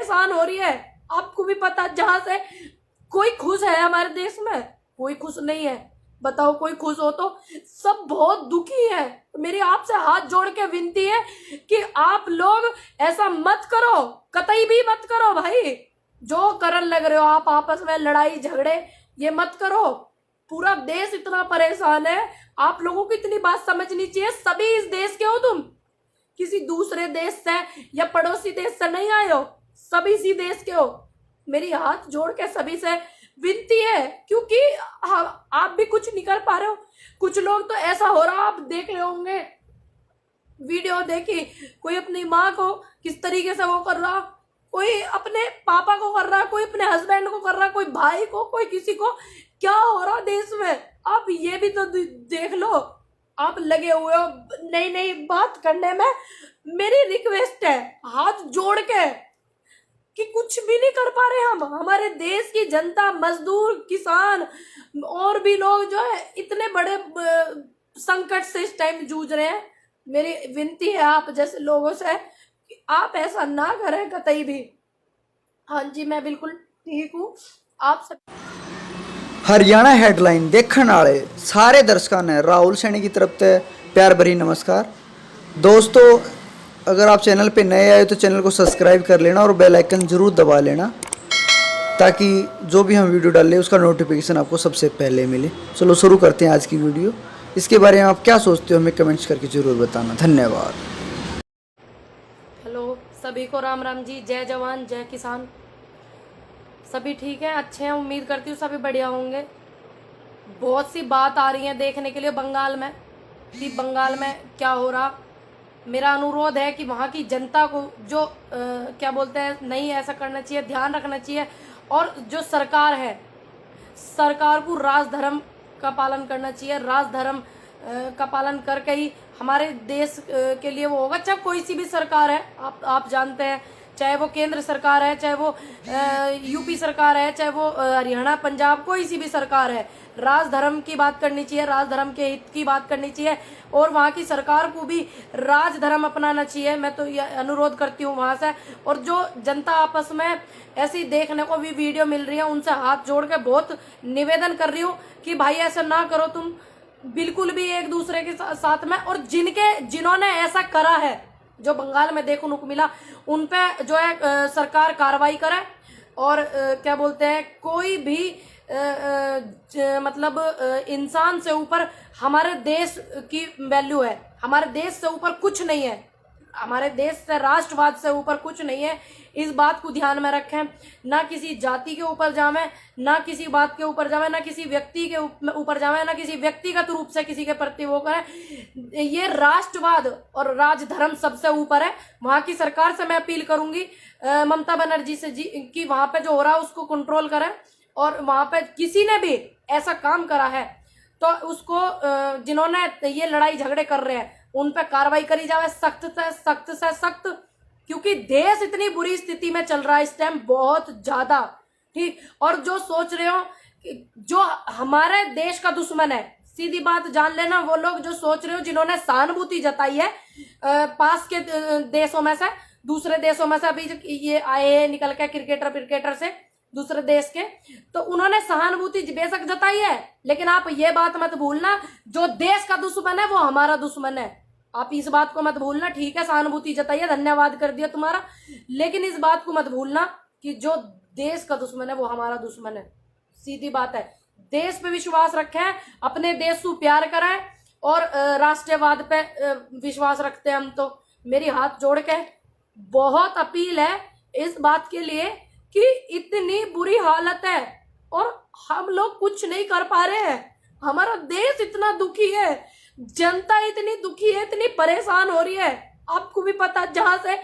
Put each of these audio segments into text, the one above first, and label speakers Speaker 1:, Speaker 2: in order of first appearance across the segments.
Speaker 1: परेशान हो रही है। आपको भी पता, जहां से कोई खुश है हमारे देश में? कोई खुश नहीं है। बताओ, कोई खुश हो तो? सब बहुत दुखी है। मेरी आपसे हाथ जोड़ के विनती है कि आप लोग ऐसा मत करो, कतई भी मत करो भाई। जो करन लग रहे हो आप आपस में लड़ाई झगड़े, ये मत करो। पूरा देश इतना परेशान है, आप लोगों को इतनी बात समझनी चाहिए। सभी इस देश के हो, तुम किसी दूसरे देश से या पड़ोसी देश से नहीं आए हो, सभी इसी देश के हो। मेरी हाथ जोड़ के सभी से विनती है, क्योंकि आप भी कुछ नहीं कर पा रहे हो। कुछ लोग तो ऐसा हो रहा, आप देख रहे होंगे, वीडियो देखी, कोई अपनी माँ को किस तरीके से वो कर रहा, कोई अपने पापा को कर रहा, कोई अपने हस्बैंड को कर रहा, कोई भाई को, कोई किसी को। क्या हो रहा देश में, आप ये भी तो देख लो। आप लगे हुए हो नई नई बात करने में। मेरी रिक्वेस्ट है हाथ जोड़ के कि कुछ भी नहीं कर पा रहे हम। हमारे देश की जनता, मजदूर, किसान और भी लोग जो है इतने बड़े संकट से इस टाइम जूझ रहे हैं। मेरी विनती है आप जैसे लोगों से कि आप ऐसा ना करें कतई भी। हाँ जी, मैं बिल्कुल ठीक हूँ। आप सब
Speaker 2: हरियाणा हेडलाइन देखने वाले सारे दर्शकों ने राहुल सैनी की तरफ से प्यार भरी नमस्कार। दोस्तों, अगर आप चैनल पे नए आए तो चैनल को सब्सक्राइब कर लेना और बेल आइकन ज़रूर दबा लेना, ताकि जो भी हम वीडियो डालें उसका नोटिफिकेशन आपको सबसे पहले मिले। चलो शुरू करते हैं आज की वीडियो। इसके बारे में आप क्या सोचते हो हमें कमेंट्स करके ज़रूर बताना। धन्यवाद।
Speaker 1: हेलो, सभी को राम राम जी। जय जवान जय किसान। सभी ठीक है, अच्छे हैं, उम्मीद करती हूँ सभी बढ़िया होंगे। बहुत सी बात आ रही है देखने के लिए बंगाल में, कि बंगाल में क्या हो रहा। मेरा अनुरोध है कि वहाँ की जनता को जो क्या बोलते हैं, नहीं ऐसा करना चाहिए, ध्यान रखना चाहिए। और जो सरकार है, सरकार को राजधर्म का पालन करना चाहिए। राजधर्म का पालन करके ही हमारे देश के लिए वो होगा। चाहे कोई सी भी सरकार है, आप जानते हैं, चाहे वो केंद्र सरकार है, चाहे वो यूपी सरकार है, चाहे वो हरियाणा, पंजाब, कोई सी भी सरकार है, राजधर्म की बात करनी चाहिए, राजधर्म के हित की बात करनी चाहिए। और वहाँ की सरकार को भी राजधर्म अपनाना चाहिए। मैं तो ये अनुरोध करती हूँ वहाँ से। और जो जनता आपस में ऐसी देखने को भी वीडियो मिल रही है, उनसे हाथ जोड़ के बहुत निवेदन कर रही हूँ कि भाई ऐसा ना करो तुम, बिल्कुल भी एक दूसरे के साथ में। और जिन्होंने ऐसा करा है, जो बंगाल में देखने को मिला, उन पे जो है सरकार कार्रवाई करे। और क्या बोलते हैं, कोई भी मतलब इंसान से ऊपर हमारे देश की वैल्यू है। हमारे देश से ऊपर कुछ नहीं है, हमारे देश से, राष्ट्रवाद से ऊपर कुछ नहीं है। इस बात को ध्यान में रखें। ना किसी जाति के ऊपर जावे, ना किसी बात के ऊपर जावे, ना किसी व्यक्ति के ऊपर जावे, ना किसी व्यक्तिगत रूप से किसी के प्रति वो करें। ये राष्ट्रवाद और राजधर्म सबसे ऊपर है। वहाँ की सरकार से मैं अपील करूंगी, ममता बनर्जी से जी, कि वहाँ पे जो हो रहा है उसको कंट्रोल करें। और वहाँ पे किसी ने भी ऐसा काम करा है तो उसको, जिन्होंने ये लड़ाई झगड़े कर रहे हैं, उन पर कार्रवाई करी जाए, सख्त से सख्त। क्योंकि देश इतनी बुरी स्थिति में चल रहा है इस टाइम, बहुत ज्यादा। ठीक। और जो सोच रहे हो कि जो हमारे देश का दुश्मन है, सीधी बात जान लेना, वो लोग जो सोच रहे हो, जिन्होंने सहानुभूति जताई है पास के देशों में से, दूसरे देशों में से, अभी ये आए हैं निकल के क्रिकेटर से दूसरे देश के, तो उन्होंने सहानुभूति बेशक जताई है, लेकिन आप ये बात मत भूलना, जो देश का दुश्मन है वो हमारा दुश्मन है। आप इस बात को मत भूलना। ठीक है, सहानुभूति जताइए, धन्यवाद कर दिया तुम्हारा, लेकिन इस बात को मत भूलना कि जो देश का दुश्मन है वो हमारा दुश्मन है। सीधी बात है। देश पे विश्वास रखें, अपने देश को प्यार करें और राष्ट्रवाद पे विश्वास रखते हैं हम। तो मेरी हाथ जोड़ के बहुत अपील है इस बात के लिए कि इतनी बुरी हालत है और हम लोग कुछ नहीं कर पा रहे हैं। हमारा देश इतना दुखी है, जनता इतनी दुखी है, इतनी परेशान हो रही है। आपको भी पता, जहां से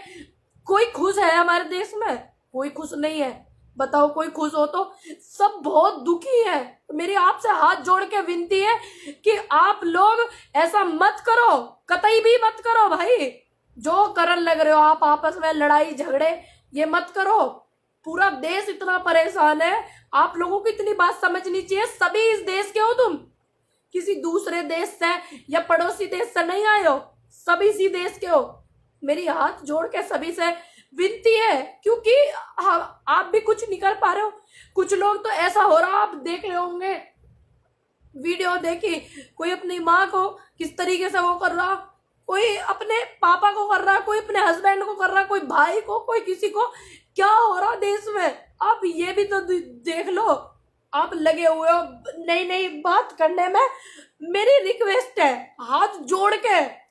Speaker 1: कोई खुश है हमारे देश में? कोई खुश नहीं है। बताओ, कोई खुश हो तो? सब बहुत दुखी है। मेरी आपसे हाथ जोड़ के विनती है कि आप लोग ऐसा मत करो, कतई भी मत करो भाई। जो करन लग रहे हो आप आपस में लड़ाई झगड़े, ये मत करो। पूरा देश इतना परेशान है, आप लोगों को इतनी बात समझनी चाहिए। सभी इस देश के हो, तुम किसी दूसरे देश से या पड़ोसी देश से नहीं आए हो, सभी इसी देश के हो। मेरी हाथ जोड़ के सभी से विनती है, क्योंकि पा रहे हो। कुछ लोग तो ऐसा हो रहा, आप देख रहे होंगे वीडियो देखी, कोई अपनी माँ को किस तरीके से वो कर रहा, कोई अपने पापा को कर रहा, कोई अपने हस्बैंड को कर रहा, कोई भाई को, कोई किसी को। क्या हो रहा देश में, आप ये भी तो देख लो। आप लगे हुए हो नई नई बात करने में। मेरी रिक्वेस्ट है हाथ जोड़ के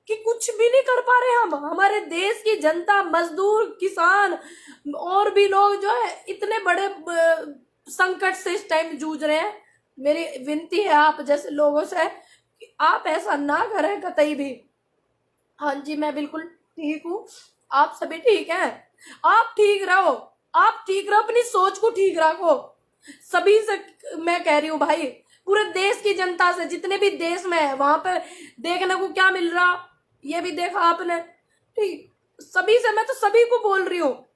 Speaker 1: कि कुछ भी नहीं कर पा रहे हम। हमारे देश की जनता, मजदूर, किसान और भी लोग जो है इतने बड़े संकट से इस टाइम जूझ रहे हैं। मेरी विनती है आप जैसे लोगों से कि आप ऐसा ना करें कतई भी। हाँ जी, मैं बिल्कुल ठीक हूँ, आप सभी ठीक हैं। आप ठीक रहो, आप ठीक रहो, अपनी सोच को ठीक रखो। सभी से मैं कह रही हूँ भाई, पूरे देश की जनता से, जितने भी देश में है वहां पे देखने को क्या मिल रहा ये भी देखा आपने। ठीक, सभी से, मैं तो सभी को बोल रही हूँ।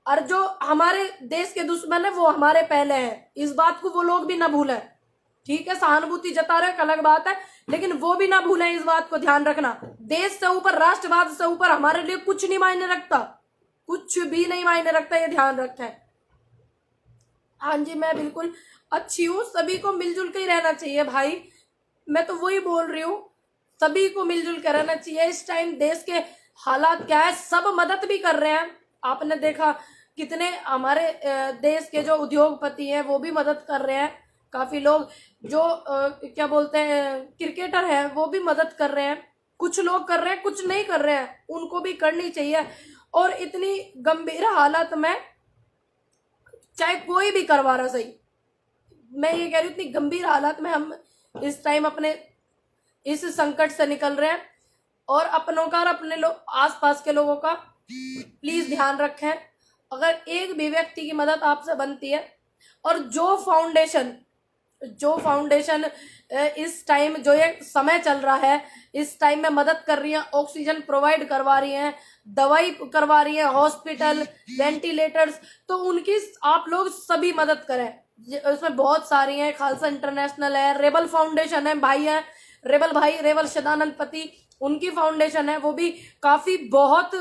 Speaker 1: और जो हमारे देश के दुश्मन है वो हमारे पहले हैं, इस बात को वो लोग भी ना भूलें। ठीक है, सहानुभूति जता रहे अलग बात है, लेकिन वो भी ना भूलें, इस बात को ध्यान रखना। देश से ऊपर, राष्ट्रवाद से ऊपर हमारे लिए कुछ नहीं मायने रखता, कुछ भी नहीं मायने रखता, ये ध्यान रखें। हाँ जी, मैं बिल्कुल अच्छी हूँ, सभी को मिलजुल के ही रहना चाहिए भाई। मैं तो वही बोल रही हूँ, सभी को मिलजुल कर रहना चाहिए। इस टाइम देश के हालात क्या है, सब मदद भी कर रहे हैं। आपने देखा कितने हमारे देश के जो उद्योगपति हैं वो भी मदद कर रहे हैं। काफी लोग जो क्या बोलते हैं क्रिकेटर हैं वो भी मदद कर रहे हैं। कुछ लोग कर रहे हैं, कुछ नहीं कर रहे हैं, उनको भी करनी चाहिए। और इतनी गंभीर हालत में चाहे कोई भी करवा रहा, सही मैं ये कह रही हूँ, इतनी गंभीर हालत में हम इस टाइम अपने इस संकट से निकल रहे हैं। और अपनों का और अपने लोग आसपास के लोगों का प्लीज ध्यान रखें। अगर एक भी व्यक्ति की मदद आपसे बनती है, और जो फाउंडेशन इस टाइम जो ये समय चल रहा है इस टाइम में मदद कर रही है, ऑक्सीजन प्रोवाइड करवा रही है, दवाई करवा रही है, हॉस्पिटल, वेंटिलेटर्स, तो उनकी आप लोग सभी मदद करें। उसमें बहुत सारी हैं, खालसा इंटरनेशनल है, रेबल फाउंडेशन है, भाई है रेबल भाई, रेबल सदानंद पति, उनकी फाउंडेशन है, वो भी काफी बहुत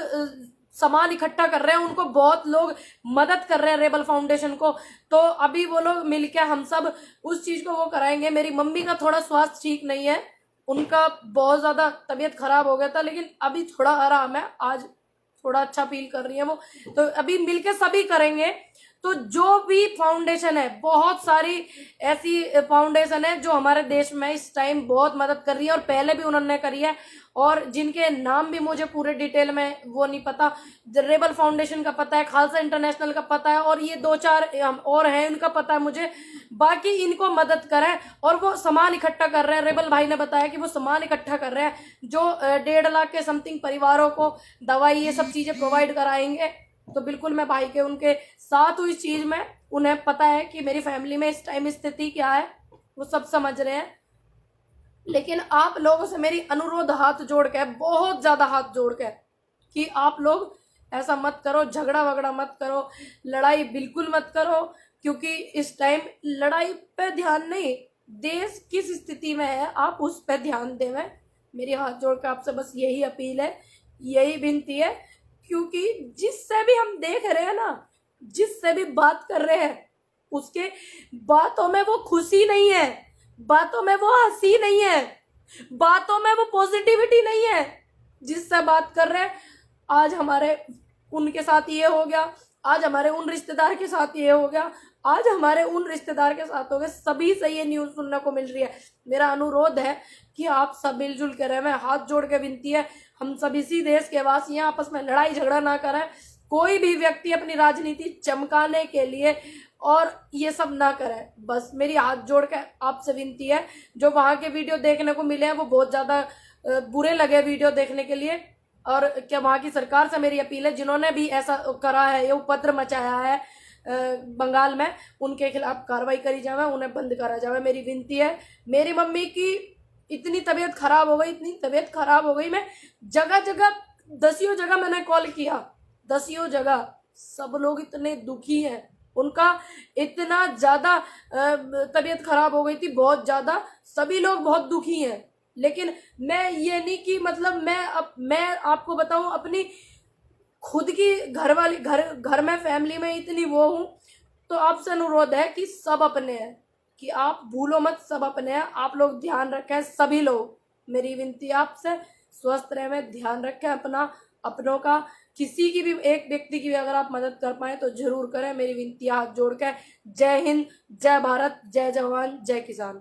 Speaker 1: सामान इकट्ठा कर रहे हैं, उनको बहुत लोग मदद कर रहे हैं रेबल फाउंडेशन को। तो अभी वो लोग मिलकर हम सब उस चीज को वो कराएंगे। मेरी मम्मी का थोड़ा स्वास्थ्य ठीक नहीं है, उनका बहुत ज्यादा तबीयत खराब हो गया था, लेकिन अभी थोड़ा आराम है, आज थोड़ा अच्छा फील कर रही है वो। तो अभी मिलके सभी करेंगे। तो जो भी फाउंडेशन है, बहुत सारी ऐसी फाउंडेशन है जो हमारे देश में इस टाइम बहुत मदद कर रही है, और पहले भी उन्होंने करी है, और जिनके नाम भी मुझे पूरे डिटेल में वो नहीं पता। रेबल फाउंडेशन का पता है, खालसा इंटरनेशनल का पता है, और ये 2-4 और हैं उनका पता है मुझे। बाकी इनको मदद करें, और वो सामान इकट्ठा कर रहे हैं। रेबल भाई ने बताया कि वो सामान इकट्ठा कर रहे हैं, जो 1.5 लाख के समथिंग परिवारों को दवाई ये सब चीजें प्रोवाइड कराएंगे। तो बिल्कुल मैं भाई के उनके साथ हूँ इस चीज में। उन्हें पता है कि मेरी फैमिली में इस टाइम स्थिति क्या है, वो सब समझ रहे हैं। लेकिन आप लोगों से मेरी अनुरोध हाथ जोड़ के, बहुत ज्यादा हाथ जोड़ के, कि आप लोग ऐसा मत करो, झगड़ा वगड़ा मत करो, लड़ाई बिल्कुल मत करो। क्योंकि इस टाइम लड़ाई पे ध्यान नहीं, देश किस स्थिति में है आप उस पे ध्यान देवें। मेरी हाथ जोड़ के आपसे बस यही अपील है, यही विनती है। क्योंकि जिससे भी हम देख रहे हैं ना, जिससे भी बात कर रहे हैं, उसके बातों में वो खुशी नहीं है, बातों में वो हंसी नहीं है, बातों में वो पॉजिटिविटी नहीं है। जिससे बात कर रहे हैं, आज हमारे उनके साथ ये हो गया, आज हमारे उन रिश्तेदार के साथ ये हो गया, आज हमारे उन रिश्तेदार के साथ हो गया, सभी से ये न्यूज सुनने को मिल रही है। मेरा अनुरोध है कि आप सब मिलजुल के रहें। मैं हाथ जोड़ के विनती है, हम सब इसी देश के वासी हैं, आपस में लड़ाई झगड़ा ना करें। कोई भी व्यक्ति अपनी राजनीति चमकाने के लिए और ये सब ना करें। बस मेरी हाथ जोड़ के आपसे विनती है। जो वहां के वीडियो देखने को मिले हैं वो बहुत ज्यादा बुरे लगे वीडियो देखने के लिए। और क्या वहां की सरकार से मेरी अपील है, जिन्होंने भी ऐसा करा है, ये उपद्रव मचाया है बंगाल में, उनके खिलाफ कार्रवाई करी जाए, उन्हें बंद करा जाए। मेरी विनती है। मेरी मम्मी की इतनी तबीयत खराब हो गई, इतनी तबीयत खराब हो गई, मैं जगह जगह 10 जगह मैंने कॉल किया, 10 जगह, सब लोग इतने दुखी हैं। उनका इतना ज्यादा तबीयत खराब हो गई थी, बहुत ज्यादा, सभी लोग बहुत दुखी हैं। लेकिन मैं ये नहीं कि मतलब मैं आपको बताऊं, अपनी खुद की घर में फैमिली में इतनी वो हूं तो आपसे अनुरोध है कि सब अपने हैं, कि आप भूलो मत, सब अपने हैं, आप लोग ध्यान रखें सभी लोग। मेरी विनती है आपसे, स्वस्थ रहें, ध्यान रखें अपना, अपनों का। किसी की भी, एक व्यक्ति की भी अगर आप मदद कर पाए तो जरूर करें, मेरी विनती है हाथ जोड़ के। जय हिंद, जय भारत, जय जवान, जय किसान।